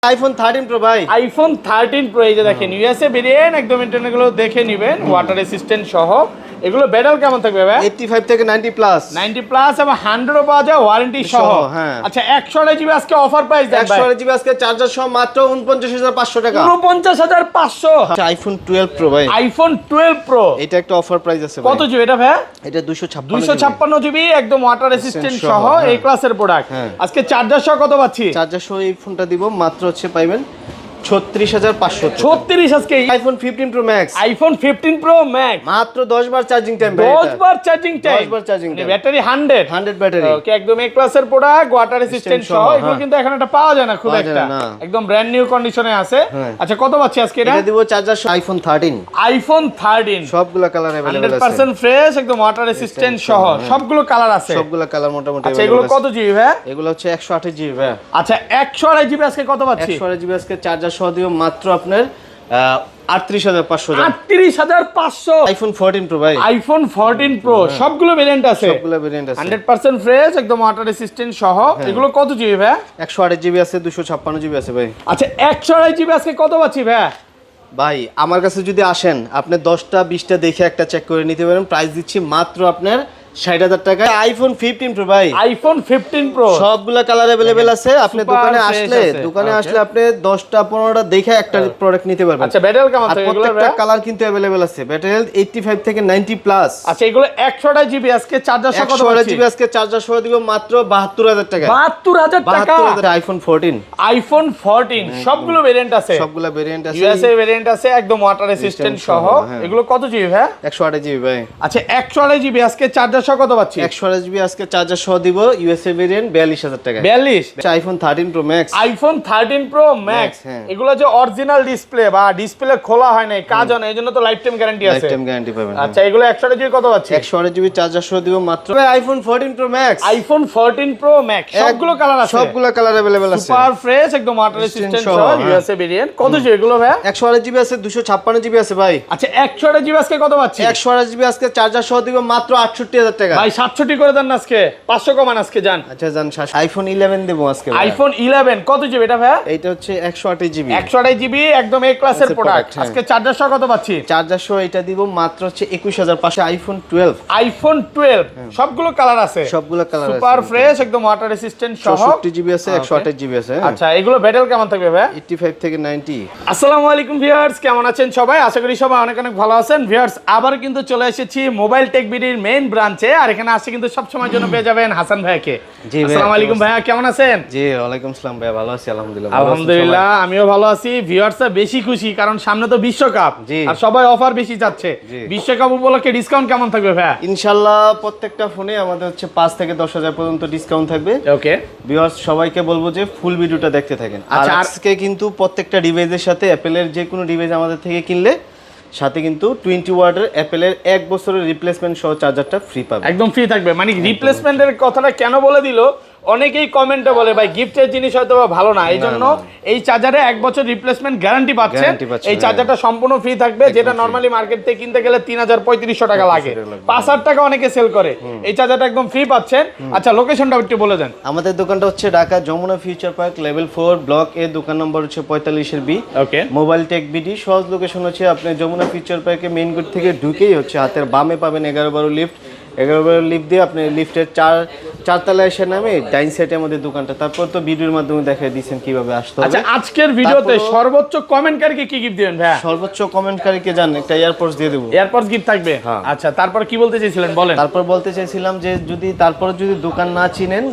IPhone 13 pro ভাই, iPhone 13 pro এই যে দেখেন ইউএসএ ভেরিয়েন্ট, একদম ইন্টারনেটগুলো দেখে নেবেন, ওয়াটার রেসিস্ট্যান্ট সহ। এগুলো ব্যাটারি কেমন থাকবে ভাই? 85 থেকে 90 প্লাস 90 প্লাস এবং 100 পাওয়া যায় ওয়ারেন্টি সহ। হ্যাঁ। আচ্ছা 100 জিবি আজকে অফার প্রাইস দেন ভাই। 100 জিবি আজকে চার্জার সহ মাত্র 49500 টাকা। 49500। আচ্ছা আইফোন 12 প্রো ভাই, আইফোন 12 প্রো এটা একটা অফার প্রাইস আছে ভাই। কত জিবি এটা ভাই? এটা 256 256 জিবি একদম ওয়াটার রেসিস্ট্যান্ট সহ, এই ক্লাসের প্রোডাক্ট। আজকে চার্জার সহ কত পাচ্ছি? চার্জার সহ এই ফোনটা দিব মাত্র হচ্ছে পাইবেন 36500। 36 আজকে iPhone 15 pro max, iPhone 15 pro max মাত্র 10 বার চার্জিং টাইম ভাই। 10 বার চার্জিং টাইম, 10 বার চার্জিং টাইম, ব্যাটারি 100 ব্যাটারি। ওকে, একদম এই ক্লাসের প্রোডাক্ট, ওয়াটার রেসিস্ট্যান্ট সহ। এগুলো কিন্তু এখন এটা পাওয়া যায় না খুব একটা, একদম ব্র্যান্ড নিউ কন্ডিশনে আছে। আচ্ছা কত পাচ্ছি আজকে এটা? এটা দিব চার্জার সহ আইফোন 13। আইফোন 13 সবগুলো কালার अवेलेबल আছে, 100% ফ্রেশ, একদম ওয়াটার রেসিস্ট্যান্ট সহ, সবগুলো কালার আছে। সবগুলো কালার মোটামুটি। আচ্ছা এগুলো কত জিবি ভাই? এগুলো হচ্ছে 128 জিবি ভাই। আচ্ছা 128 জিবি আজকে কত পাচ্ছি? 128 জিবি আজকে চার্জার সহ দিব মাত্র আপনার 38500 টাকা। 38500। আইফোন 14 প্রো ভাই, আইফোন 14 প্রো সবগুলো ভেরিয়েন্ট আছে, সবগুলো ভেরিয়েন্ট আছে, 100% ফ্রেশ, একদম ওয়াটার রেসিস্ট্যান্ট সহ। এগুলো কত জিবি ভাই? 128 জিবি আছে, 256 জিবি আছে ভাই। আচ্ছা 128 জিবি আজকে কত পাচ্ছি ভাই? ভাই আমার কাছে যদি আসেন আপনি 10টা 20টা দেখে একটা চেক করে নিতে পারেন। প্রাইস দিচ্ছি মাত্র আপনার 60000 টাকা। আইফোন 15 প্রো ভাই, আইফোন 15 প্রো সবগুলা কালার अवेलेबल আছে। আপনি Super দোকানে fresh আসলে আছে। আসলে আপনি 10টা 15টা দেখে একটা প্রোডাক্ট নিতে পারবেন। আচ্ছা ব্যাটারি কেমন আর থাকে এগুলো প্রত্যেকটা ভাই? কালার কিন্তু अवेलेबल আছে। ব্যাটারি হেলথ 85 থেকে 90 প্লাস। আচ্ছা এগুলো 128 জিবি আজকে চার্জার সহ কত 128 পাচ্ছি? জিবি আজকে চার্জার সহ দিব মাত্র 72000 টাকা। 72000 টাকা। 72000 আইফোন 14, আইফোন 14 সবগুলো ভেরিয়েন্ট আছে, সবগুলা ভেরিয়েন্ট আছে, ইউএসএ ভেরিয়েন্ট আছে, একদম ওয়াটার রেসিস্ট্যান্ট সহ। এগুলো কত জিবি ভাই? 128 জিবি ভাই। আচ্ছা 128 জিবি আজকে চার্জার সহ কত পাচ্ছি? 128 জিবি আজকে চার্জার সহ দিব ইউএসএ ভেরিয়েন্ট 42000 টাকা। 42। IPhone 13 pro max, iPhone 13 pro max, হ্যাঁ। এগুলো যে অরিজিনাল ডিসপ্লে বা ডিসপ্লে খোলা হয় নাই, কাজ হয় না, এজন্য তো লাইফ টাইম গ্যারান্টি আছে। লাইফ টাইম গ্যারান্টি পাবেন। আচ্ছা এগুলো 128 জিবি কত পাচ্ছি? 128 জিবি চার্জার সহ দিব মাত্র iPhone 14 pro max. IPhone 14 pro max সবগুলো কালার আছে, সবগুলো কালার अवेलेबल আছে, সুপার ফ্রেশ, একদম ওয়াটার রেসিস্ট্যান্ট সহ, ইউএসএ ভেরিয়েন্ট। কত জিবি এগুলো ভাই? 128 জিবি আছে, 256 জিবি আছে ভাই। আচ্ছা 128 জিবি আজকে কত পাচ্ছি? 128 জিবি আজকে চার্জার সহ দিব মাত্র 68000 টাকা। ভাই 760 করে দেন না আজকে, 500 কমান আজকে জান। আচ্ছা জান, আইফোন 11 দেব আজকে ভাই। আইফোন 11 কত জিবি এটা ভাই? এইটা হচ্ছে 128 জিবি, 128 জিবি একদম এ ক্লাসের প্রোডাক্ট। হ্যাঁ। আজকে চার্জার সহ কত পাচ্ছি? চার্জার সহ এটা দিব মাত্র হচ্ছে 21500। আইফোন 12, আইফোন 12 সবগুলো কালার আছে, সবগুলো কালার আছে, সুপার ফ্রেশ, একদম ওয়াটার রেসিস্ট্যান্ট সহ। 64 জিবি আছে, 128 জিবি আছে। আচ্ছা এগুলো ব্যাটারি কেমন থাকবে ভাই? 85 থেকে 90। আসসালামু আলাইকুম ভিউয়ার্স, কেমন আছেন সবাই? আশা করি সবাই অনেক অনেক ভালো আছেন। ভিউয়ার্স আবার কিন্তু চলে এসেছি মোবাইল টেক বিডির মেইন ব্রাঞ্চে, আর এখানে আসছে কিন্তু সব সময়ের জন্য পেয়ে যাবেন হাসান ভাইকে। জি ভাই, আসসালামু আলাইকুম ভাইয়া, কেমন আছেন? জি ওয়ালাইকুম আসসালাম ভাই, ভালো আছি আলহামদুলিল্লাহ। আলহামদুলিল্লাহ আমিও ভালো আছি। ভিউয়ার্সরা বেশি খুশি কারণ সামনে তো বিশ্বকাপ, জি। আর সবাই অফার বেশি চাচ্ছে। জি। বিশ্বকাপ উপলক্ষে ডিসকাউন্ট কেমন থাকবে ভাইয়া? ইনশাআল্লাহ প্রত্যেকটা ফোনে আমাদের হচ্ছে 5 থেকে 10000 পর্যন্ত ডিসকাউন্ট থাকবে। ওকে, ভিউয়ার্স সবাইকে বলবো যে ফুল ভিডিওটা দেখতে থাকেন। আচ্ছা, আর আজকে কিন্তু প্রত্যেকটা ডিভাইসের সাথে অ্যাপেলের যে কোনো ডিভাইস আমাদের থেকে কিনলে সাথে কিন্তু 20 ওয়াটের অ্যাপেলের 1 বছরের রিপ্লেসমেন্ট সহ চার্জারটা ফ্রি পাবে। একদম ফ্রি থাকবে। মানে রিপ্লেসমেন্টের কথাটা কেন বলে দিল, অনেকেই কমেন্টে বলে ভাই গিফটের জিনিস হয়তো ভালো না, এই জন্য এই চার্জারে 1 বছর রিপ্লেসমেন্ট গ্যারান্টি পাচ্ছেন। এই চার্জারটা সম্পূর্ণ ফ্রি থাকবে, যেটা নরমালি মার্কেট থেকে কিনতে গেলে 3500 টাকা লাগে, 5000 টাকা অনেকে সেল করে। এই চার্জারটা একদম ফ্রি পাচ্ছেন। আচ্ছা লোকেশনটা একটু বলে দেন। আমাদের দোকানটা হচ্ছে Dhaka Jamuna future park level 4 block A, দোকান নম্বর হচ্ছে 45 এর B. Okay, mobile tech BD সহজ লোকেশন হচ্ছে আপনি যমুনা ফিউচার পার্কে মেইন গেট থেকে ঢুকেই হচ্ছে হাতের বামে পাবেন 11 লিফট। 11 লিফট দিয়ে আপনি লিফটের 4 তলায় এসে নামে ডাইন সাইডে আমাদের দোকানটা। তারপর তো ভিডিওর মাধ্যমে দেখাই দিয়েছেন কিভাবে আসতে হবে। আচ্ছা আজকের ভিডিওতে সর্বোচ্চ কমেন্টকারীকে কি গিফট দিবেন ভাই? সর্বোচ্চ কমেন্টকারীকে জান একটা এয়ারপোর্টস দিয়ে দেব। এয়ারপডস গিফট থাকবে। আচ্ছা তারপর কি বলতে চাইছিলেন বলেন। তারপর বলতে চাইছিলাম যে যদি দোকান না চিনেন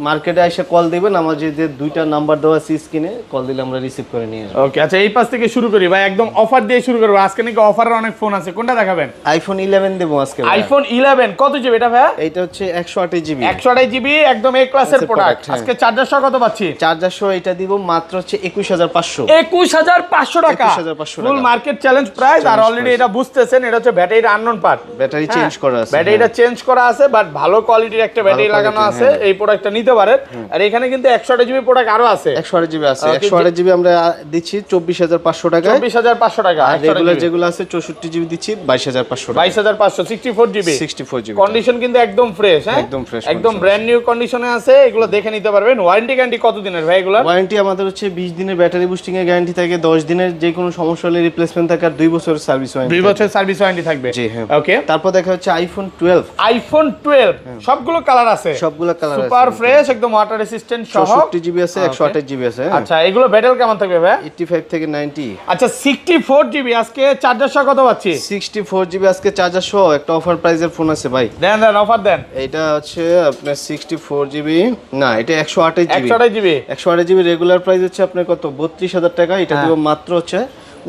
মার্কেটে এসে কল দিবেন, আমার যে 2টা নাম্বার দেওয়া আছে স্ক্রিনে, কল দিলে আমরা রিসিভ করে নিয়ে আসব। ওকে, আচ্ছা এই পাশ থেকে শুরু করি ভাই, একদম অফার দিয়ে শুরু করব। আজকে নাকি অফারের অনেক ফোন আছে, কোনটা দেখাবেন? আইফোন 11 দেব আজকে। আইফোন 11 কত জিবি এটা ভাই? এটা হচ্ছে 128 জিবি, 128 জিবি একদম এ ক্লাসের প্রোডাক্ট। আজকে চার্জার সহ কত পাচ্ছি? চার্জার সহ এটা দিব মাত্র হচ্ছে 21500। 21500 টাকা, 21500 ফুল মার্কেট চ্যালেঞ্জ প্রাইস। আর অলরেডি এটা বুঝতেছেন, এটা হচ্ছে ব্যাটারির আননোন পার্ট, ব্যাটারি চেঞ্জ করা আছে, ব্যাটারিটা চেঞ্জ করা আছে, বাট ভালো কোয়ালিটির একটা ব্যাটারি লাগানো আছে। এই প্রোডাক্টটা নিতে পারেন। আর এখানে কিন্তু 128 জিবি প্রোডাক্ট আরো আছে, 128 জিবি আছে। 128 জিবি আমরা দিচ্ছি 24500 টাকা, 24500 টাকা। আর রেগুলার যেগুলো আছে 64 জিবি দিচ্ছি 22500 টাকা, 22500 64 জিবি। 64 জিবি জিবি, কন্ডিশন কিন্তু একদম ফ্রেশ, হ্যাঁ একদম ফ্রেশ, একদম ব্র্যান্ড নিউ কন্ডিশনে আছে। এগুলো দেখে নিতে পারবেন। ওয়ারেন্টি গ্যারান্টি কত দিনের ভাই এগুলো? ওয়ারেন্টি আমাদের হচ্ছে 20 দিনের ব্যাটারি বুস্টিং এর গ্যারান্টি থাকে, 10 দিনের যে কোনো সমস্যা হলে রিপ্লেসমেন্ট থাকে, আর 2 বছরের সার্ভিস ওয়ারেন্টি। 2 বছর সার্ভিস ওয়ারেন্টি থাকবে। জি হ্যাঁ। ওকে, তারপর দেখা হচ্ছে আইফোন 12। আইফোন 12 সবগুলো কালার আছে, সবগুলো কালার আছে, সুপার ফ্রেশ, একদম ওয়াটার রেসিস্ট্যান্ট সহ। 64 জিবি আছে, 128 জিবি আছে। আচ্ছা, এগুলো ব্যাটারি কেমন থাকবে ভাই? 85 থেকে 90। আচ্ছা, 64 জিবি আজকে চার্জার সহ কত পাচ্ছি? 64 জিবি আজকে চার্জার সহ একটা অফার প্রাইসের ফোন আছে ভাই। দেন অফার দেন। এটা হচ্ছে আপনার 64 জিবি না, এটা 128 GB. 128 GB 128 GB regular price হচ্ছে আপনার কত 32,000 টাকা। এটা দিব মাত্র হচ্ছে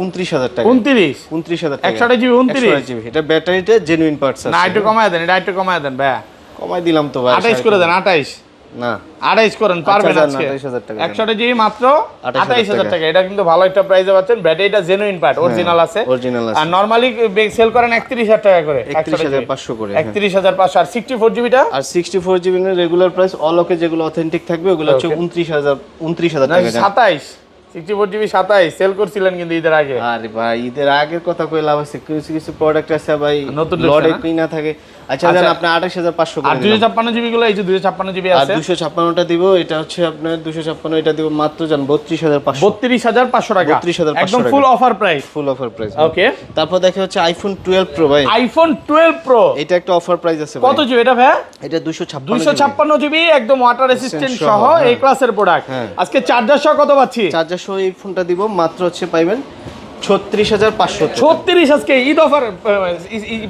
29,000 টাকা। 29,000 টাকা। 128 জিবি 29 জিবি। এটা ব্যাটারিতে জেনুইন পার্টস আছে। না, একটু কমায় দেন, এটা একটু কমায় দেন ভাই। কমাই দিলাম তো ভাই। 28 করে দেন। 28 না 28 করেন, পারবেন আচ্ছা, আজকে। 28,000 টাকা। 128 জিবি মাত্র 28,000 টাকা। এটা কিন্তু ভালো একটা প্রাইসে পাচ্ছেন। ব্যাটারিটা জেনুইন পার্ট, অরিজিনাল আছে। অরিজিনাল আছে। আর নরমালি সেল করেন 31,000 টাকা করে, 31,500 করে। 31,500। আর 64 জিবিটা? আর 64 জিবি এর রেগুলার প্রাইস অল ওকে যেগুলো অথেন্টিক থাকবে ওগুলো হচ্ছে 29,000 না, টাকা। 27 64 জিবি 27 সেল করছিলেন কিন্তু ঈদের আগে। আরে ভাই ঈদের আগের কথা কই লাভ আছে, কিছু কিছু প্রোডাক্ট আছে ভাই নতুন লড়ে কিনা থাকে। আচ্ছা জান আপনি 28,500 করে আর 256 জিবি গুলো, এই যে 256 জিবি আর আছে। 256টা দিব, এটা হচ্ছে আপনার 256, এটা দিব মাত্র জান 32,500। 32,500 টাকা, 32,500 একদম টাকা। Full offer price. Full offer price. Okay, তারপর দেখে হচ্ছে আইফোন 12 প্রো ভাই। আইফোন 12 প্রো এটা একটা অফার প্রাইস আছে ভাই। কত জিবি এটা ভাই? এটা 256 256 জিবি একদম ওয়াটার রেসিস্ট্যান্ট সহ, এই ক্লাসের প্রোডাক্ট। আজকে চার্জার সহ কত পাচ্ছি? চার্জার সহ এই ফোনটা দিব মাত্র হচ্ছে পাইবেন 36,500। 36 আজকে ঈদ অফার,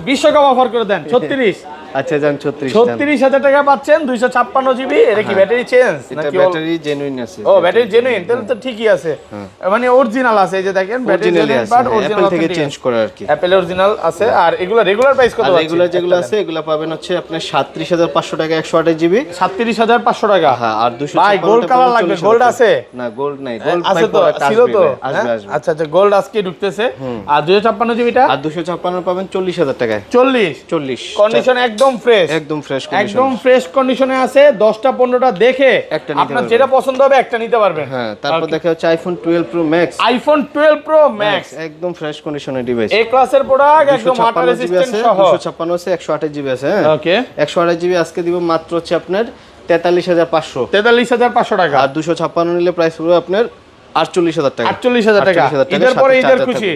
বিশ্বকাপ অফার করে দেন 36। আচ্ছা জান 36 36,000 টাকা পাচ্ছেন 256 জিবি। এটা কি ব্যাটারি চেঞ্জ এটা নাকি? ব্যাটারি জেনুইন আছে। ও ব্যাটারি জেনুইন, তাহলে তো ঠিকই আছে, মানে অরিজিনাল আছে। এই যে দেখেন ব্যাটারি জেনুইন পার্ট, অরিজিনাল থেকে চেঞ্জ করে আর কি। অ্যাপল অরিজিনাল আছে। আর এগুলো রেগুলার প্রাইস কত? আর রেগুলার যেগুলো আছে এগুলো পাবেন হচ্ছে আপনার 37,500 টাকা 128 জিবি। 37,500 টাকা। হ্যাঁ, আর 256 ভাই গোল্ড কালার লাগবে, গোল্ড আছে? না গোল্ড নাই, গোল্ড আছে তো, ছিল তো। আসবে আসবে। আচ্ছা আচ্ছা, গোল্ড আজকে ঢুকতেছে। আর 256 জিবিটা? আর 256 পাবেন 40,000 টাকায়। 40 কন্ডিশন একদম ফ্রেশ, একদম ফ্রেশ কন্ডিশন, একদম ফ্রেশ কন্ডিশনে আছে। 10টা 15টা দেখে একটা নিতে আপনার পারবেন। যেটা পছন্দ হবে একটা নিতে পারবেন। হ্যাঁ, তারপর দেখা হচ্ছে iPhone 12 pro max. IPhone 12 pro max একদম ফ্রেশ কন্ডিশনের ডিভাইস। এই ক্লাসের প্রোডাক্ট, একদম ওয়াটার রেজিস্ট্যান্ট সহ। 256 আছে, 128 জিবি আছে। হ্যাঁ ওকে, 128 জিবি আজকে দিব মাত্র হচ্ছে আপনার 43,500। 43,500 টাকা। আর 256 নিলে প্রাইস পড়বে আপনার 48,000 টাকা। 48,000 টাকা। ঈদের পরে ঈদের খুশি।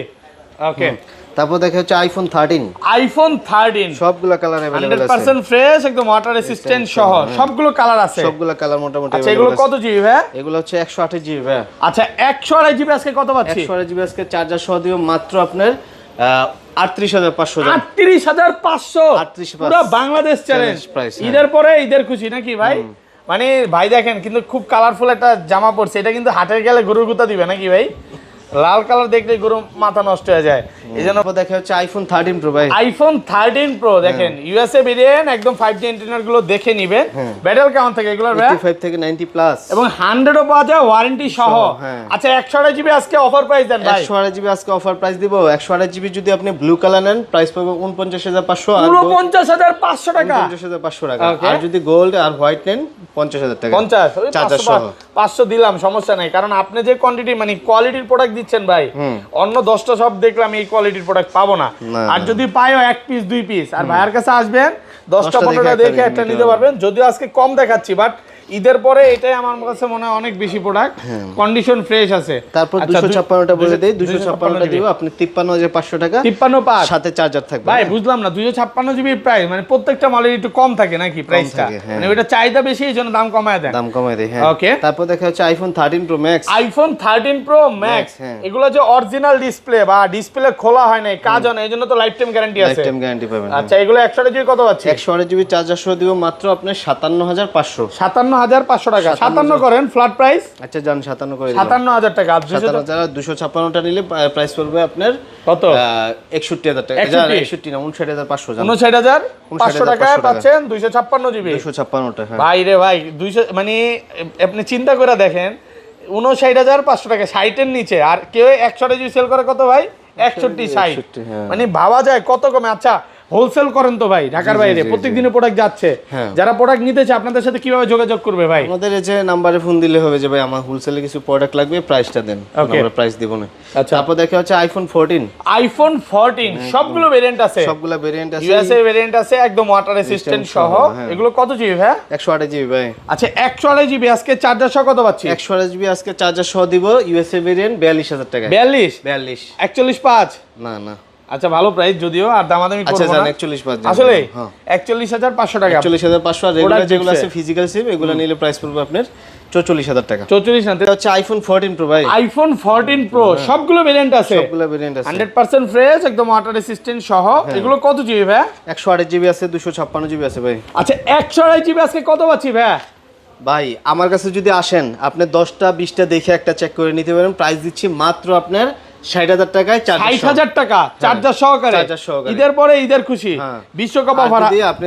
ওকে, তারপর দেখা হচ্ছে আইফোন 13। আইফোন 13 সবগুলা কালার अवेलेबल আছে, 100% ফ্রেশ, একদম ওয়াটার রেসিস্ট্যান্ট সহ, সবগুলো কালার আছে। সবগুলা কালার মোটামুটি আচ্ছা, এগুলো কত জিবি ভাই? এগুলো হচ্ছে 128 জিবি ভাই। আচ্ছা, 128 জিবি আজকে কত পাচ্ছি? 128 জিবি আজকে চার্জার সহ দিও মাত্র আপনার 38,500। 38,500 পুরো বাংলাদেশ চ্যালেঞ্জ প্রাইস। ঈদের পরে ঈদের খুশি নাকি ভাই? মানে ভাই দেখেন কিন্তু খুব কালারফুল একটা জামা পড়ছে। এটা কিন্তু হাটের গেলে গরুর গুতা দিবে নাকি ভাই? লাল কালার দেখলে গরু মাথা নষ্ট হয়ে যায়। এই জন্য দেখা হচ্ছে আইফোন 13 প্রো ভাই। আইফোন 13 প্রো দেখেন ইউএসএ ভেরিয়েন্ট, একদম 5G ইন্টারনেট গুলো দেখে নিবেন। ব্যাটারি কেমন থাকে এগুলোর ভাই? 85 থেকে 90 প্লাস এবং 100 ও পাওয়া যায় ওয়ারেন্টি সহ। হ্যাঁ। আচ্ছা, 128 জিবি আজকে অফার প্রাইস দেন ভাই। 128 জিবি আজকে অফার প্রাইস দিব। 128 জিবি যদি আপনি ব্লু কালার নেন প্রাইস পাবে 49,500। আর পুরো 50,500 টাকা। 49,500 টাকা। আর যদি গোল্ড আর হোয়াইট নেন 50,000 টাকা। 50 চার্জার সহ 500 দিলাম, সমস্যা নাই। কারণ আপনি যে কোয়ান্টিটি মানে কোয়ালিটির প্রোডাক্ট দিচ্ছেন ভাই, অন্য 10টা সব দেখলাম এই কোয়ালিটির প্রোডাক্ট পাবো না। আর যদি পাইও 1 পিস 2 পিস, আর ভাইয়ের কাছে আসবেন 10টা 15টা দেখে একটা নিতে পারবেন। যদিও আজকে কম দেখাচ্ছি, বাট ঈদের পরে এটাই আমার কাছে মনে হয় অনেক বেশি প্রোডাক্ট, কন্ডিশন ফ্রেশ আছে। তারপর 256টা বলে দেই, 256টা দিব আপনি 53,500 টাকা। 53,500 সাথে চার্জার থাকবে ভাই। বুঝলাম না, 256 জিবি প্রাইস মানে প্রত্যেকটা মালের একটু কম থাকে নাকি প্রাইসটা? মানে ওটা চাহিদা বেশি, এই জন্য দাম কমায় দেন। দাম কমায় দেই। হ্যাঁ, ওকে। তারপর দেখা হচ্ছে iPhone 13 pro max. IPhone 13 pro max, এগুলো যে অরিজিনাল ডিসপ্লে বা ডিসপ্লে খোলা হয় নাই, কাজ হয় না, এজন্য তো লাইফ টাইম গ্যারান্টি আছে। লাইফ টাইম গ্যারান্টি পাবেন। আচ্ছা, এগুলো 128 জিবি কত পাচ্ছি? 128 জিবি চার্জার সহ দিব মাত্র আপনার 57,500। 57,500 টাকা। 57 করেন ফ্ল্যাট প্রাইস। আচ্ছা জান 57 করে দিলাম। 57,000 টাকা। 256টা নিলে প্রাইস পড়বে আপনার কত? 61,000 টাকা। 61 না 59,500 জান। 59,500 টাকায় পাচ্ছেন 256 জিবি। 256টা। হ্যাঁ ভাই রে ভাই, 200 মানে আপনি চিন্তা করে দেখেন, 59,500 টাকা, 60 এর নিচে। আর কেউ 128 জিবি সেল করে কত ভাই? 61, 60। মানে ভাবা যায় কত কমে। আচ্ছা, হোলসেল করেন তো ভাই ঢাকার বাইরে, প্রত্যেকদিনের প্রোডাক্ট যাচ্ছে, যারা প্রোডাক্ট নিতে চায় আপনাদের সাথে কিভাবে যোগাযোগ করবে ভাই? আমাদের এই যে নাম্বারে ফোন দিলে হবে যে ভাই আমার হোলসেলে কিছু প্রোডাক্ট লাগবে, প্রাইসটা দেন, আমরা প্রাইস দিব না। আচ্ছা, তারপর দেখা হচ্ছে আইফোন 14। আইফোন 14 সবগুলো ভেরিয়েন্ট আছে, সবগুলো ভেরিয়েন্ট আছে, ইউএসএ ভেরিয়েন্ট আছে একদম ওয়াটার রেসিস্ট্যান্ট সহ। এগুলো কত জিবি ভাই? 128 জিবি ভাই। আচ্ছা 128 জিবি আজকে চার্জার সহ কত পাচ্ছি? 128 জিবি আজকে চার্জার সহ দিব, ইউএসএ ভেরিয়েন্ট 42000 টাকা। 42 42 41.5 না না, আচ্ছা ভালো প্রাইস যদিও, আর দামাদামি করব আচ্ছা না। জান 41.5 জান আসলে হ্যাঁ 41500 টাকা, 41500। আর রেগুলার যেগুলো আছে ফিজিক্যাল সিম, এগুলো নিলে প্রাইস পড়বে আপনার 44000 টাকা। 44 না, এটা হচ্ছে আইফোন 14 প্রো ভাই। আইফোন 14 প্রো সবগুলো ভেরিয়েন্ট আছে, সবগুলো ভেরিয়েন্ট আছে, 100% ফ্রেশ একদম ওয়াটার রেসিস্ট্যান্ট সহ। এগুলো কত জিবি ভাই? 128 জিবি আছে, 256 জিবি আছে ভাই। আচ্ছা 128 জিবি আজকে কত পাচ্ছি ভাই? ভাই আমার কাছে যদি আসেন আপনি 10টা 20টা দেখে একটা চেক করে নিতে পারেন। প্রাইস দিচ্ছি মাত্র আপনার 60000 টাকায়, 60000 টাকা চার্জার সহকারে। চার্জার সহকারে ঈদের পরে ঈদের খুশি, বিশ্বকাপ অফার। যদি আপনি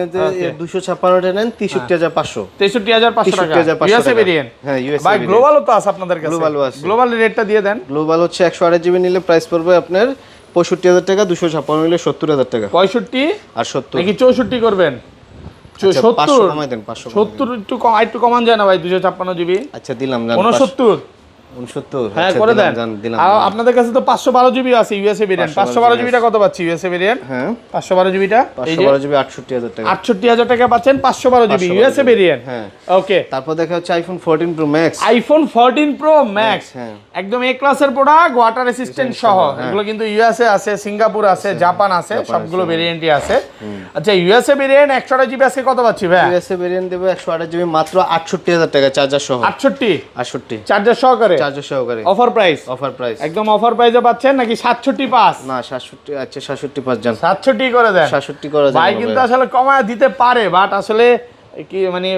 256 টা নেন 63500, 63500 টাকা ইউএসএ ভেরিয়েন্ট। হ্যাঁ ইউএসএ ভাই গ্লোবালও তো আছে আপনাদের কাছে, গ্লোবালও আছে। গ্লোবাল রেটটা দিয়ে দেন। গ্লোবাল হচ্ছে 128 জিবি নিলে প্রাইস পড়বে আপনার 65000 টাকা, 256 নিলে 70000 টাকা। 65 আর 70 নাকি 64 করবেন? 500 কমাই দেন, 500 70 একটু কমান যায় না ভাই? 256 জিবি আচ্ছা দিলাম জান, 69 69 হ্যাঁ আচ্ছা করে দিলাম দেন। জান, দিলাম। আর আপনাদের কাছে তো 512 জিবি আছে ইউএসএ ভেরিয়েন্ট। 512 জিবিটা কত পাচ্ছি ইউএসএ ভেরিয়েন্ট? হ্যাঁ 512 জিবিটা এই যে 512 জিবি 68000 টাকা। 68000 টাকা পাচ্ছেন 512 জিবি ইউএসএ ভেরিয়েন্ট। হ্যাঁ ওকে, তারপর দেখা হচ্ছে iPhone 14 pro max. IPhone 14 pro max হ্যাঁ একদম এ ক্লাসের প্রোডাক্ট, ওয়াটার রেসিস্ট্যান্ট সহ। এগুলো কিন্তু ইউএসএ আছে, সিঙ্গাপুর আছে, জাপান আছে, সবগুলো ভেরিয়েন্টই আছে। আচ্ছা ইউএসএ ভেরিয়েন্ট 128 জিবি আজকে কত পাচ্ছি ভাই? ইউএসএ ভেরিয়েন্ট দেব 128 জিবি মাত্র 68000 টাকা, চার্জার সহ। 68 চার্জার সহকারে, চার্জার সহকারে অফার প্রাইস। অফার প্রাইস একদম অফার প্রাইসে পাচ্ছেন নাকি 67.5? না 67, আচ্ছা 67.5 জান, 67 করে দেন। 67 করা যায় ভাই কিন্তু আসলে কমায় দিতে পারে, বাট আসলে কি মানে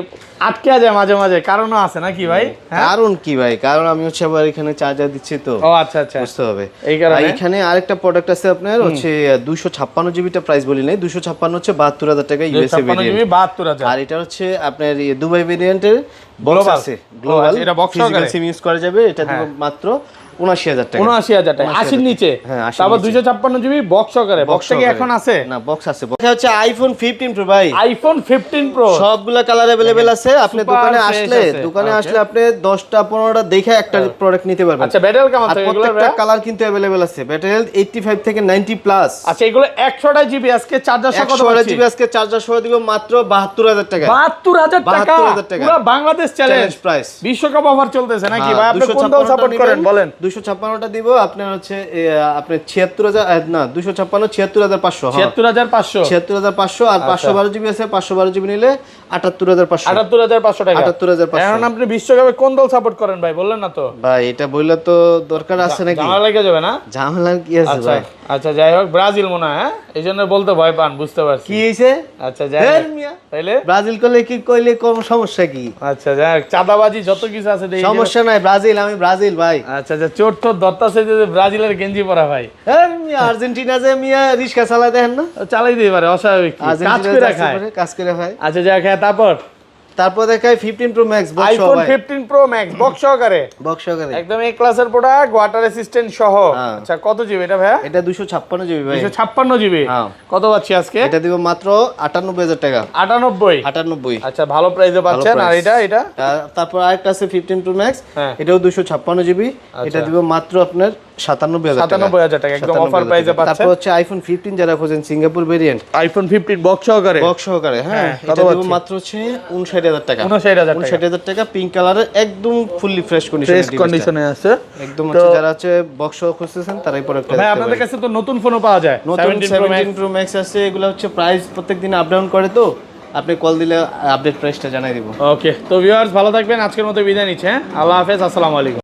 আটকে যায় মাঝে মাঝে, কারণও আছে নাকি ভাই? কারণ কি ভাই? কারণ আমি হচ্ছে আবার এখানে চার্জার দিচ্ছি তো। ও আচ্ছা আচ্ছা, বুঝতে হবে এই কারণে। এখানে আরেকটা প্রোডাক্ট আছে আপনার হচ্ছে 256 জিবিটা প্রাইস বলি নাই, 256 হচ্ছে 72000 টাকা ইউএসএ ভেরিয়েন্ট। 72000 আর এটা হচ্ছে আপনার দুবাই ভেরিয়েন্টের বক্স আছে, গ্লোবাল, এটা বক্স সহকারে সিম ইউজ করা যাবে। এটা দিব মাত্র 79000 টাকা, 79000 টাকা 80 এর নিচে। হ্যাঁ 80 তারপর 256 জিবি বক্স সহকারে। বক্সটা কি এখন আছে? না বক্স আছে। এটা হচ্ছে আইফোন 15 প্রো ভাই। আইফোন 15 প্রো সবগুলা কালার अवेलेबल আছে। আপনি দোকানে আসলে আপনি 10টা 15টা দেখে একটা প্রোডাক্ট নিতে পারবেন। আচ্ছা ব্যাটারি কেমন থাকে এগুলো? প্রত্যেকটা কালার কিন্তু अवेलेबल আছে। ব্যাটারি হেলথ 85 থেকে 90 প্লাস। আচ্ছা এগুলো 128 জিবি আজকে চার্জার সহ কত পাচ্ছি? 128 জিবি আজকে চার্জার সহ দিব মাত্র 72000 টাকা। 72000 টাকা পুরো বাংলাদেশ চ্যালেঞ্জ প্রাইস। বিশ্বকাপ অফার চলতেছে নাকি ভাই? আপনি কোন দল সাপোর্ট করেন বলেন? 256টা দিব আপনার হচ্ছে আপনি 76000 না 256 76500। 76500 76500 আর 512 জিবি আছে। 512 জিবি নিলে 78500। 78500 টাকা। 78500। এখন আপনি বিশ্বকাপে কোন দল সাপোর্ট করেন ভাই বললেন না তো? ভাই এটা বললে তো দরকার আছে নাকি? ঝামেলা লেগে যাবে না? ঝামেলা কি আছে আচ্ছা ভাই? আচ্ছা যাই হোক, ব্রাজিল মনে হয়, হ্যাঁ এইজন্য বলতে ভয় পান, বুঝতে পারছি। কি হইছে? আচ্ছা যাই হোক তাইলে ব্রাজিল কইলে কম সমস্যা কি? আচ্ছা যাই হোক, চাঁদাবাজি যত কিছু আছে দেখি। সমস্যা নাই, ব্রাজিল, আমি ব্রাজিল ভাই। আচ্ছা আচ্ছা, চোট টোট দত্তাছে যে ব্রাজিলের গেঞ্জি পরা ভাই। আর্জেন্টিনা যে মিয়া রিস্কা চালায় দেখেন না? চালাই দিতে পারে, অস্বাভাবিক কি? কাজ করে খায়। কাজ করে খায়। আচ্ছা যাই হোক, তারপর দেখাই 15 প্রো ম্যাক্স বক্স সহ। আইফোন 15 প্রো ম্যাক্স বক্স সহকারে, বক্স সহকারে একদম এ ক্লাসের প্রোডাক্ট, ওয়াটার রেসিস্ট্যান্ট সহ। আচ্ছা কত জিবি এটা ভাই? এটা 256 জিবি ভাই। 256 জিবি কত পাচ্ছি আজকে? এটা দিব মাত্র 98000 টাকা। 98। আচ্ছা ভালো প্রাইসে পাচ্ছেন। আর এটা তারপর আরেকটা আছে 15 প্রো ম্যাক্স, এটাও 256 জিবি। এটা দিব মাত্র আপনার 97000 টাকা, একদম অফার প্রাইসে পাচ্ছেন। তারপর হচ্ছে আইফোন 15 যারা খোঁজেন সিঙ্গাপুর ভেরিয়েন্ট, আইফোন 15 বক্স সহকারে, বক্স সহকারে। হ্যাঁ এটা দিব মাত্র হচ্ছে 59000 টাকা। 59000 টাকা, পিঙ্ক কালারের, একদম ফুললি ফ্রেশ কন্ডিশনে আছে। একদম হচ্ছে যারা হচ্ছে বক্স সহ খুঁজতেছেন তারাই প্রোডাক্টটা ভাই আপনাদের কাছে তো নতুন ফোনও পাওয়া যায়, নতুন 17 প্রো ম্যাক্স আছে। এগুলো হচ্ছে প্রাইস প্রত্যেকদিন আপ ডাউন করে, তো আপনি কল দিলে আপডেট প্রাইসটা জানাই দিব। ওকে, তো ভিউয়ার্স ভালো থাকবেন, আজকের মতো বিদায় নিচ্ছি। হ্যাঁ, আল্লাহ হাফেজ, আসসালামু আলাইকুম।